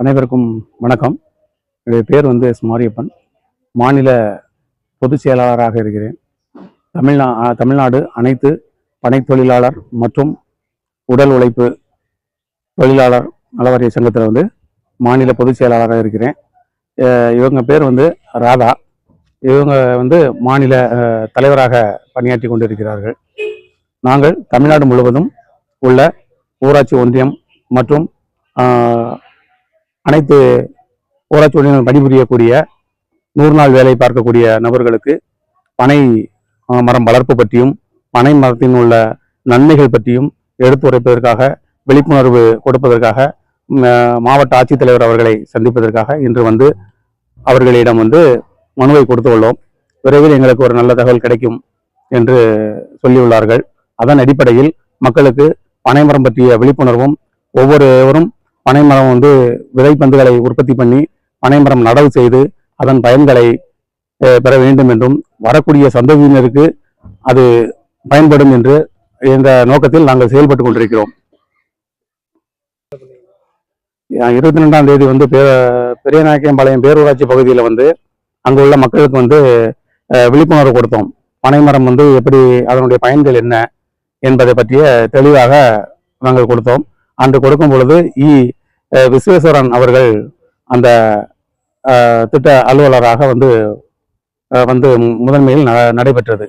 அனைவருக்கும் வணக்கம். என்னுடைய பேர் எஸ் மாரியப்பன். மாநில பொதுச் செயலாளராக இருக்கிறேன். தமிழ்நாடு அனைத்து பனை தொழிலாளர் மற்றும் உடல் உழைப்பு தொழிலாளர் நலவாரிய சங்கத்தில் மாநில பொதுச் செயலாளராக இருக்கிறேன். இவங்க பேர் ராதா. இவங்க மாநில தலைவராக பணியாற்றி கொண்டிருக்கிறார்கள். நாங்கள் தமிழ்நாடு முழுவதும் உள்ள ஊராட்சி ஒன்றியம் மற்றும் அனைத்து ஊராட்சி ஒன்றியங்கள் பணிபுரியக்கூடிய 100 நாள் வேலை பார்க்கக்கூடிய நபர்களுக்கு பனை மரம் வளர்ப்பு பற்றியும் பனை மரத்தின் உள்ள நன்மைகள் பற்றியும் எடுத்துரைப்பதற்காக, விழிப்புணர்வு கொடுப்பதற்காக மாவட்ட ஆட்சித்தலைவர் அவர்களை சந்திப்பதற்காக இன்று அவர்களிடம் மனுவை கொடுத்து உள்ளோம். விரைவில் எங்களுக்கு ஒரு நல்ல தகவல் கிடைக்கும் என்று சொல்லியுள்ளார்கள். அதன் அடிப்படையில் மக்களுக்கு பனைமரம் பற்றிய விழிப்புணர்வும், ஒவ்வொருவரும் பனைமரம் விதைப்பந்துகளை உற்பத்தி பண்ணி பனைமரம் நடவு செய்து அதன் பயன்களை பெற வேண்டும் என்றும், வரக்கூடிய சந்ததியினருக்கு அது பயன்படும் என்று இந்த நோக்கத்தில் நாங்கள் செயல்பட்டு கொண்டிருக்கிறோம். 22ஆம் தேதி பெரியநாயக்கம்பாளையம் பேரூராட்சி பகுதியில் அங்கு உள்ள மக்களுக்கு விழிப்புணர்வு கொடுத்தோம். பனைமரம் எப்படி, அதனுடைய பயன்கள் என்ன என்பதை பற்றிய தெளிவாக நாங்கள் கொடுத்தோம். அன்று கொடுக்கும் பொழுது விஸ்வேஸ்வரன் அவர்கள் அந்த திட்ட அலுவலராக முதன்மையில் நடைபெற்றது.